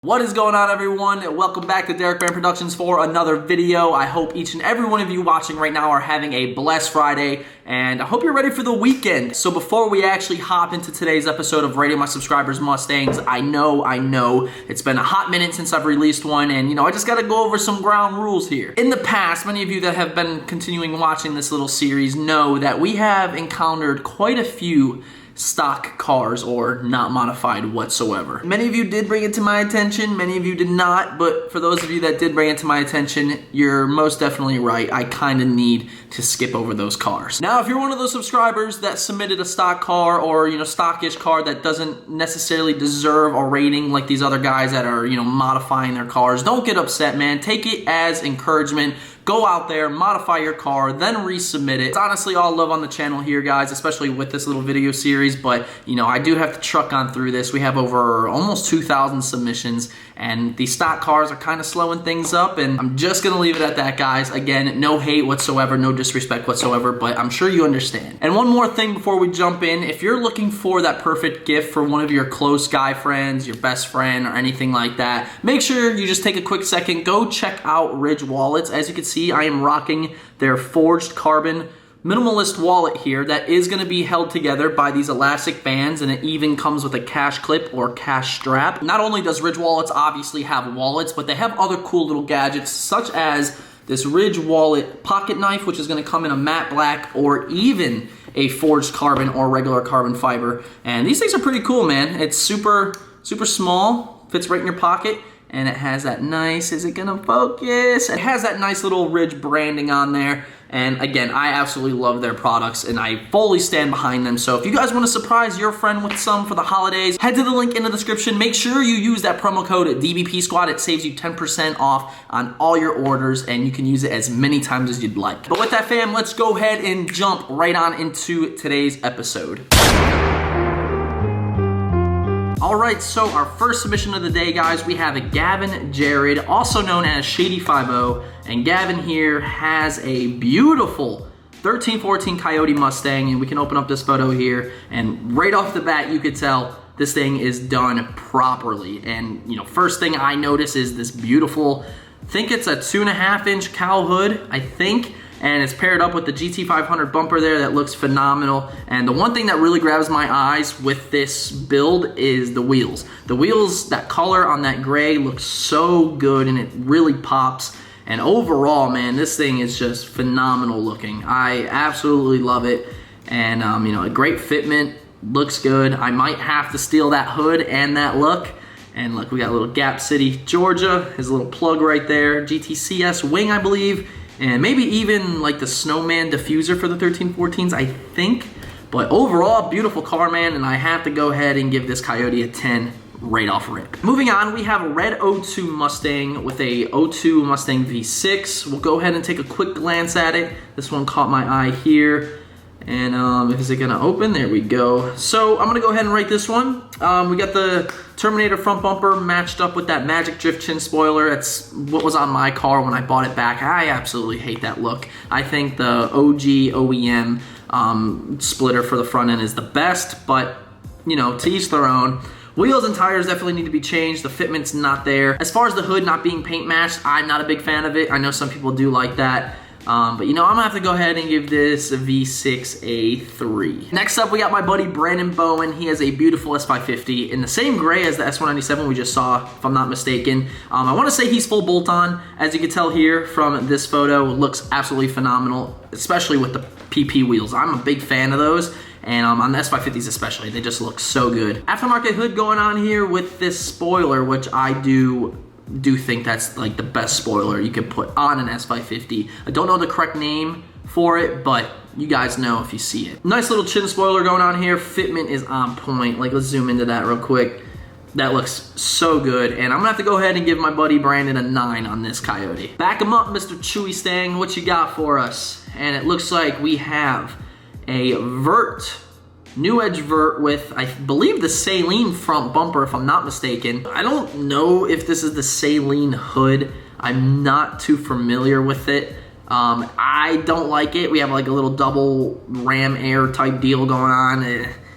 What is going on, everyone? Welcome back to DerekBaranProductions for another video. I hope each and every one of you watching right now are having a blessed Friday, and I hope you're ready for the weekend. So before we actually hop into today's episode of Rating My Subscribers Mustangs, I know it's been a hot minute since I've released one, and I just gotta go over some ground rules here. In the past, many of you that have been continuing watching this little series know that we have encountered quite a few stock cars or not modified whatsoever. Many of you did bring it to my attention, many of you did not, but for those of you that did bring it to my attention, you're most definitely right. I kind of need to skip over those cars. Now, if you're one of those subscribers that submitted a stock car or, stockish car that doesn't necessarily deserve a rating like these other guys that are, modifying their cars, don't get upset, man. Take it as encouragement. Go out there, modify your car, then resubmit it. It's honestly all love on the channel here, guys, especially with this little video series, but, I do have to truck on through this. We have over almost 2,000 submissions, and these stock cars are kind of slowing things up, and I'm just going to leave it at that, guys. Again, no hate whatsoever, no disrespect whatsoever, but I'm sure you understand. And one more thing before we jump in, if you're looking for that perfect gift for one of your close guy friends, your best friend, or anything like that, make sure you just take a quick second, go check out Ridge Wallets. As you can see, I am rocking their forged carbon minimalist wallet here that is going to be held together by these elastic bands, and it even comes with a cash clip or cash strap. Not only does Ridge Wallets obviously have wallets, but they have other cool little gadgets such as this Ridge Wallet pocket knife, which is going to come in a matte black or even a forged carbon or regular carbon fiber. And these things are pretty cool, man. It's super small, fits right in your pocket. And it has that nice, is it gonna focus? It has that nice little Ridge branding on there. And again, I absolutely love their products and I fully stand behind them. So if you guys wanna surprise your friend with some for the holidays, head to the link in the description. Make sure you use that promo code DBP Squad. It saves you 10% off on all your orders, and you can use it as many times as you'd like. But with that, fam, let's go ahead and jump right on into today's episode. Alright, so our first submission of the day, guys, we have a Gavin Jared, also known as Shady50, and Gavin here has a beautiful 1314 Coyote Mustang, and we can open up this photo here, and right off the bat you could tell this thing is done properly. And first thing I notice is this beautiful, I think it's a 2.5-inch cowl hood, I think. And it's paired up with the GT500 bumper there that looks phenomenal. And the one thing that really grabs my eyes with this build is the wheels. The wheels, that color on that gray looks so good and it really pops. And overall, man, this thing is just phenomenal looking. I absolutely love it. And a great fitment, looks good. I might have to steal that hood and that look. And look, we got a little Gap City, Georgia, his little plug right there. GTCS wing, I believe. And maybe even like the snowman diffuser for the 1314s, I think. But overall, beautiful car, man, and I have to go ahead and give this Coyote a 10 right off rip. Moving on, we have a red 02 Mustang with a 02 Mustang V6. We'll go ahead and take a quick glance at it. This one caught my eye here. And is it gonna open? There we go. So I'm gonna go ahead and rate this one. We got the Terminator front bumper matched up with that Magic Drift chin spoiler. That's what was on my car when I bought it back. I absolutely hate that look. I think the OG OEM splitter for the front end is the best, but to each their own. Wheels and tires definitely need to be changed. The fitment's not there. As far as the hood not being paint matched, I'm not a big fan of it. I know some people do like that. But I'm gonna have to go ahead and give this a V6 a 3. Next up, we got my buddy Brandon Bowen. He has a beautiful S550 in the same gray as the S197 we just saw, if I'm not mistaken. I wanna say he's full bolt-on. As you can tell here from this photo, looks absolutely phenomenal, especially with the PP wheels. I'm a big fan of those. And on the S550s especially, they just look so good. Aftermarket hood going on here with this spoiler, which I do think that's like the best spoiler you could put on an S550. I don't know the correct name for it, but you guys know if you see it. Nice little chin spoiler going on here. Fitment is on point. Like, let's zoom into that real quick. That looks so good, and I'm gonna have to go ahead and give my buddy Brandon a 9 on this Coyote. Back him up, Mr. Chewy Stang. What you got for us? And it looks like we have a vert, new edge vert with, I believe, the Saline front bumper, if I'm not mistaken. I don't know if this is the Saline hood. I'm not too familiar with it. I don't like it. We have like a little double ram air type deal going on.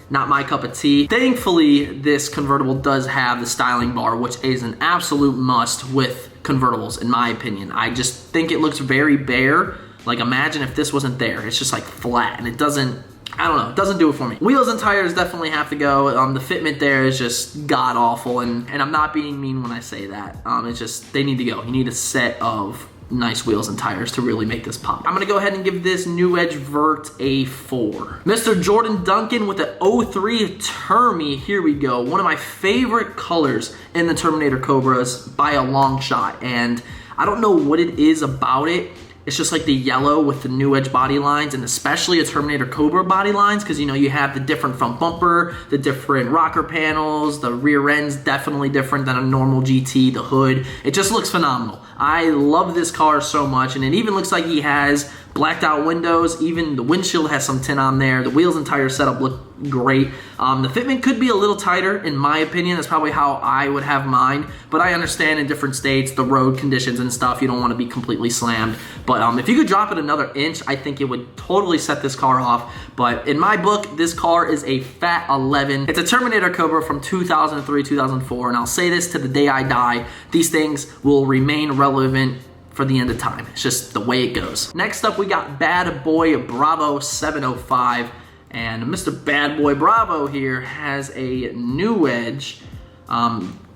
not my cup of tea. Thankfully, this convertible does have the styling bar, which is an absolute must with convertibles, in my opinion. I just think it looks very bare. Like, imagine if this wasn't there. It's just like flat, and it doesn't, I don't know, it doesn't do it for me. Wheels and tires definitely have to go. The fitment there is just god awful, and I'm not being mean when I say that. It's just, they need to go. You need a set of nice wheels and tires to really make this pop. I'm gonna go ahead and give this New Edge Vert a 4. Mr. Jordan Duncan with the 03 Termi. Here we go. One of my favorite colors in the Terminator Cobras by a long shot, and I don't know what it is about it. It's just like the yellow with the New Edge body lines, and especially a Terminator Cobra body lines, because you know you have the different front bumper, the different rocker panels, the rear end's definitely different than a normal GT, the hood. It just looks phenomenal. I love this car so much, and it even looks like he has blacked out windows. Even the windshield has some tint on there. The wheels and tire setup look great. The fitment could be a little tighter, in my opinion. That's probably how I would have mine, but I understand in different states, the road conditions and stuff, you don't want to be completely slammed. But if you could drop it another inch, I think it would totally set this car off. But in my book, this car is a fat 11. It's a Terminator Cobra from 2003, 2004, and I'll say this to the day I die, these things will remain relevant for the end of time. It's just the way it goes. Next up, we got Bad Boy Bravo 705. And Mr. Bad Boy Bravo here has a New Edge.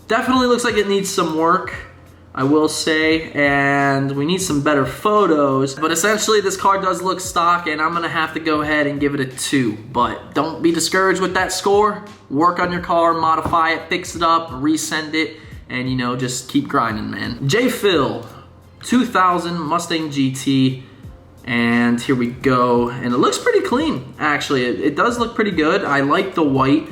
Definitely looks like it needs some work, I will say, and we need some better photos. But essentially, this car does look stock, and I'm gonna have to go ahead and give it a 2. But don't be discouraged with that score. Work on your car, modify it, fix it up, resend it, and you know, just keep grinding, man. J. Phil, 2000 Mustang GT. And here we go, and it looks pretty clean, actually. It does look pretty good. I like the white.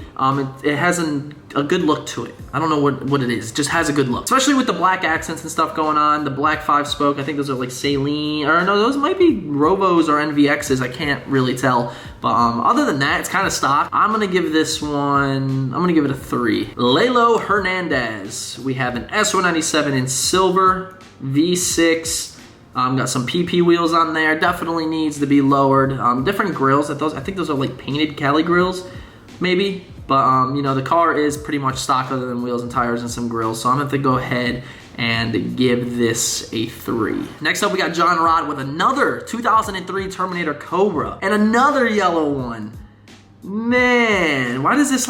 It has a good look to it. I don't know what it is. It just has a good look, especially with the black accents and stuff going on. The black 5-spoke, I think those are like Saline, or no, those might be Rovos or NVXs. I can't really tell. But other than that, it's kind of stock. I'm gonna give this one, I'm gonna give it a 3. Lalo Hernandez. We have an S197 in silver, V6. Got some PP wheels on there. Definitely needs to be lowered. Different grills. I think those are like painted Cali grills, maybe. But you know, the car is pretty much stock other than wheels and tires and some grills. So I'm gonna have to go ahead and give this a 3. Next up, we got John Rod with another 2003 Terminator Cobra and another yellow one. Man, why does this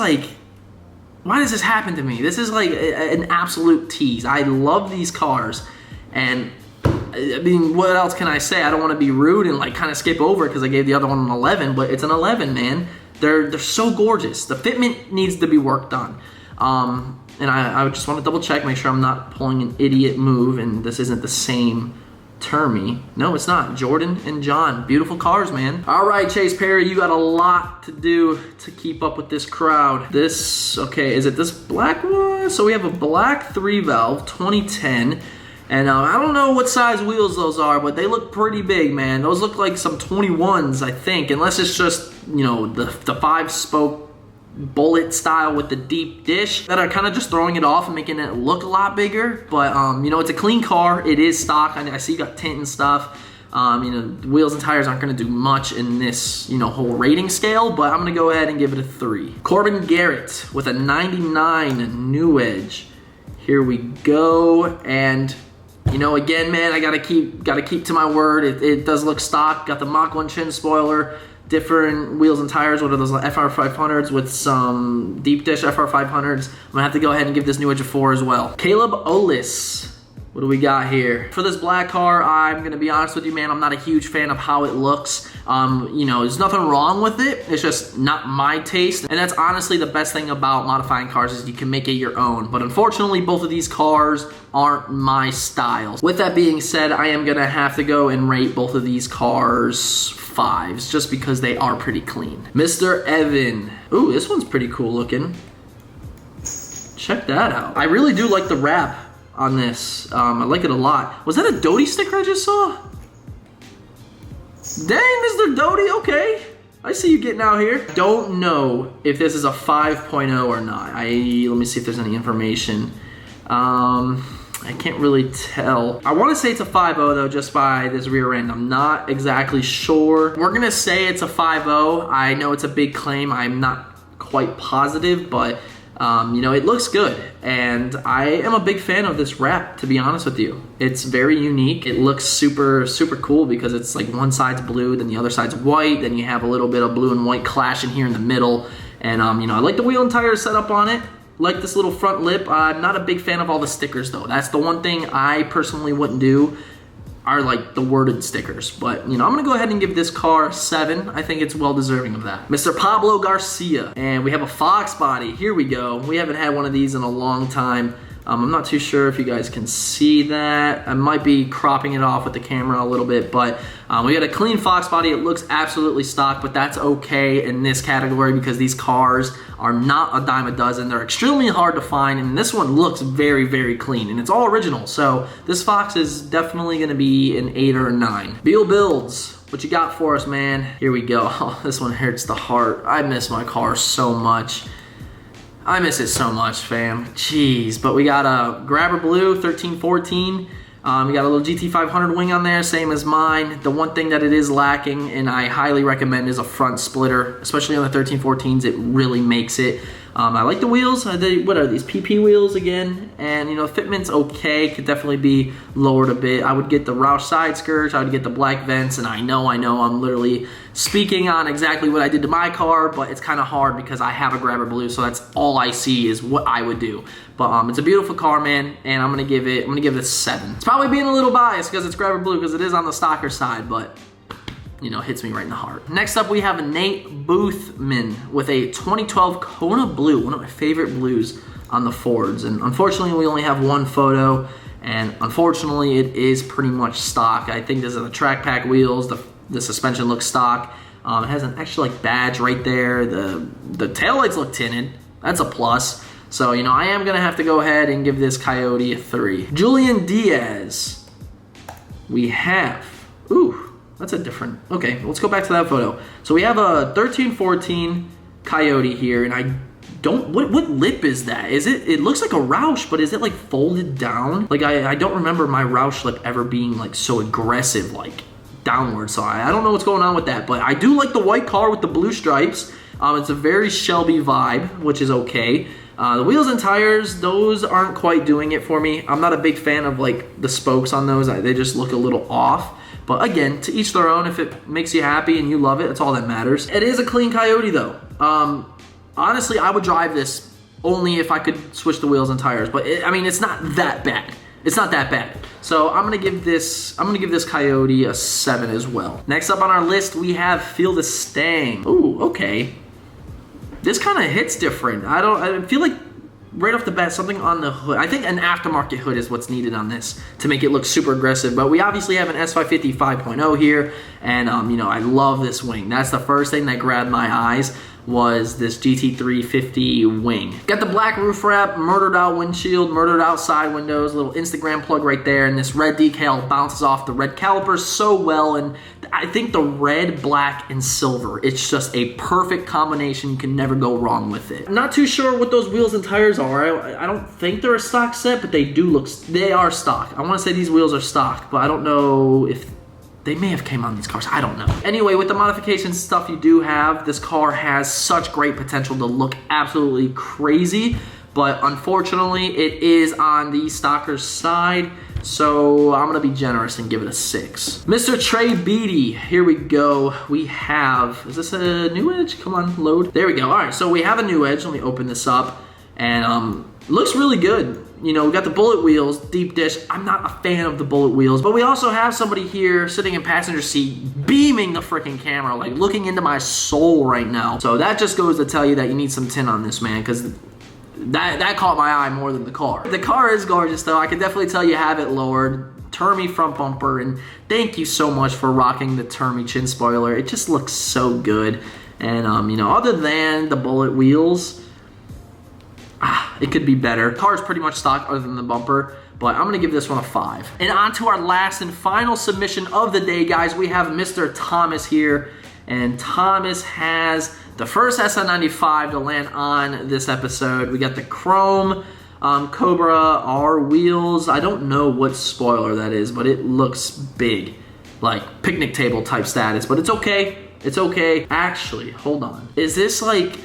happen to me? This is like an absolute tease. I love these cars, and I mean, what else can I say? I don't want to be rude and like kind of skip over because I gave the other one an 11, but it's an 11, man. They're so gorgeous. The fitment needs to be worked on. And I just want to double check, make sure I'm not pulling an idiot move and this isn't the same Termi. No, it's not. Jordan and John, beautiful cars, man. All right, Chase Perry, you got a lot to do to keep up with this crowd. Okay, is it this black one? So we have a black 3-valve, 2010. And I don't know what size wheels those are, but they look pretty big, man. Those look like some 21s, I think, unless it's just, you know, the 5-spoke bullet style with the deep dish that are kind of just throwing it off and making it look a lot bigger. But, you know, it's a clean car. It is stock. I see you got tint and stuff. You know, wheels and tires aren't going to do much in this, you know, whole rating scale, but I'm going to go ahead and give it a 3. Corbin Garrett with a 99 New Edge. Here we go, and you know, again, man, I gotta keep to my word. It does look stock. Got the Mach 1 chin spoiler, different wheels and tires. What are those, FR500s with some deep dish FR500s? I'm gonna have to go ahead and give this New Edge a 4 as well. Caleb Olis. What do we got here? For this black car, I'm gonna be honest with you, man, I'm not a huge fan of how it looks. You know, there's nothing wrong with it. It's just not my taste. And that's honestly the best thing about modifying cars is you can make it your own. But unfortunately, both of these cars aren't my style. With that being said, I am gonna have to go and rate both of these cars 5s just because they are pretty clean. Mr. Evan. Ooh, this one's pretty cool looking. Check that out. I really do like the wrap on this. I like it a lot. Was that a Doty sticker I just saw? Dang, Mr. Doty, okay. I see you getting out here. Don't know if this is a 5.0 or not. Let me see if there's any information. I can't really tell. I want to say it's a 5.0 though, just by this rear end. I'm not exactly sure. We're gonna say it's a 5.0. I know it's a big claim. I'm not quite positive, but you know, it looks good, and I am a big fan of this wrap, to be honest with you. It's very unique. It looks super, super cool because it's like one side's blue, then the other side's white, then you have a little bit of blue and white clashing here in the middle, and you know, I like the wheel and tires set up on it. Like this little front lip. I'm not a big fan of all the stickers though. That's the one thing I personally wouldn't do, are like the worded stickers. But you know, I'm gonna go ahead and give this car a 7. I think it's well deserving of that. Mr. Pablo Garcia, and we have a Fox body. Here we go. We haven't had one of these in a long time. I'm not too sure if you guys can see that. I might be cropping it off with the camera a little bit, but we got a clean Fox body. It looks absolutely stock, but that's okay in this category because these cars are not a dime a dozen. They're extremely hard to find, and this one looks very, very clean, and it's all original. So this Fox is definitely gonna be an 8 or a 9. Beal Builds, what you got for us, man? Here we go. Oh, this one hurts the heart. I miss my car so much. I miss it so much, fam. Jeez, but we got a Grabber Blue 1314. We got a little GT500 wing on there, same as mine. The one thing that it is lacking, and I highly recommend, is a front splitter, especially on the 1314s. It really makes it. I like the wheels. What are these, PP wheels again? And you know, fitment's okay. Could definitely be lowered a bit. I would get the Roush side skirts. I would get the black vents, and I know I'm literally speaking on exactly what I did to my car, but it's kind of hard because I have a Grabber Blue, so that's all I see is what I would do. But it's a beautiful car, it and I'm gonna give it a 7. It's probably being a little biased because it's Grabber Blue because it is on the stocker side, but you know, hits me right in the heart. Next up, we have a Nate Boothman with a 2012 Kona Blue, one of my favorite blues on the Fords. And unfortunately, we only have one photo, and unfortunately, it is pretty much stock. I think this is the track pack wheels. The suspension looks stock. It has an actual like badge right there. The taillights look tinted. That's a plus. So, you know, I am gonna have to go ahead and give this Coyote a 3. Julian Diaz. We have, ooh, that's a different, okay, let's go back to that photo. So we have a 1314 Coyote here, and I don't, what lip is that? Is it looks like a Roush, but is it like folded down? Like I don't remember my Roush lip ever being like so aggressive, like downward. So I don't know what's going on with that, but I do like the white car with the blue stripes. It's a very Shelby vibe, which is okay. The wheels and tires, those aren't quite doing it for me. I'm not a big fan of like the spokes on those. They just look a little off. But again, to each their own. If it makes you happy and you love it, that's all that matters. It is a clean Coyote though. Honestly, I would drive this only if I could switch the wheels and tires. But I mean, it's not that bad. It's not that bad. So I'm gonna give this Coyote a 7 as well. Next up on our list, we have Feel the Stang. Ooh, okay. This kind of hits different. I feel like right off the bat, something on the hood. I think an aftermarket hood is what's needed on this to make it look super aggressive. But we obviously have an S550 5.0 here, and you know, I love this wing. That's the first thing that grabbed my eyes, was this GT350 wing. Got the black roof wrap, murdered out windshield, murdered out side windows, little Instagram plug right there, and this red decal bounces off the red calipers so well, and I think the red, black, and silver, it's just a perfect combination. You can never go wrong with it. I'm not too sure what those wheels and tires are. I don't think they're a stock set, but they are stock. I wanna say these wheels are stock, but I don't know if they may have came on these cars, I don't know. Anyway, with the modifications stuff you do have, this car has such great potential to look absolutely crazy, but unfortunately, it is on the stocker's side, so I'm gonna be generous and give it a 6. Mr. Trey Beatty, here we go. We have, is this a new edge? Come on, load. There we go. All right, so we have a new edge. Let me open this up, and looks really good. You know, we got the bullet wheels, deep dish. I'm not a fan of the bullet wheels, but we also have somebody here sitting in passenger seat, beaming the freaking camera, like looking into my soul right now. So that just goes to tell you that you need some tint on this, man, because that caught my eye more than the car. The car is gorgeous, though. I can definitely tell you have it lowered. Termi front bumper, and thank you so much for rocking the Termi chin spoiler. It just looks so good. And, you know, other than the bullet wheels, it could be better. The car is pretty much stock other than the bumper, but I'm gonna give this one a 5. And on to our last and final submission of the day, guys. We have Mr. Thomas here, and Thomas has the first SN95 to land on this episode. We got the chrome Cobra R wheels. I don't know what spoiler that is, but it looks big, like picnic table type status, but it's okay. It's okay. Actually, hold on. Is this like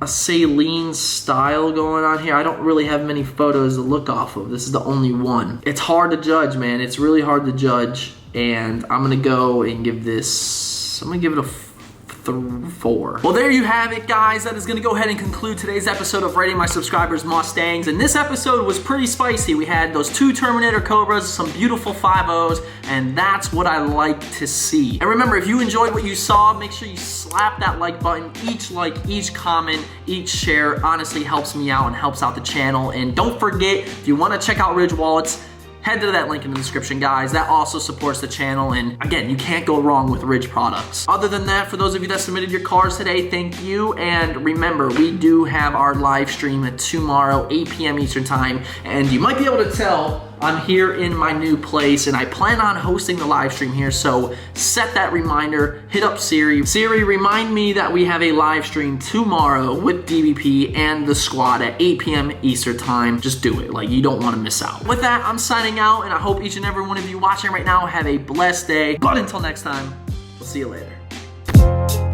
a saline style going on here. I don't really have many photos to look off of. This is the only one. It's hard to judge, man. It's really hard to judge. And I'm gonna go and give this, I'm gonna give it a 4. Well, there you have it, guys. That is gonna go ahead and conclude today's episode of rating my subscribers' Mustangs. And this episode was pretty spicy. We had those 2 Terminator Cobras, some beautiful 5.0s, and that's what I like to see. And remember, if you enjoyed what you saw, make sure you slap that like button. Each like, each comment, each share honestly helps me out and helps out the channel. And don't forget, if you wanna check out Ridge Wallets, head to that link in the description, guys. That also supports the channel, and again, you can't go wrong with Ridge products. Other than that, for those of you that submitted your cars today, thank you. And remember, we do have our live stream tomorrow, 8 p.m. Eastern time, and you might be able to tell I'm here in my new place, and I plan on hosting the live stream here, so set that reminder, hit up Siri. Siri, remind me that we have a live stream tomorrow with DBP and the squad at 8 p.m. Eastern time. Just do it, like, you don't want to miss out. With that, I'm signing out, and I hope each and every one of you watching right now have a blessed day. But until next time, we'll see you later.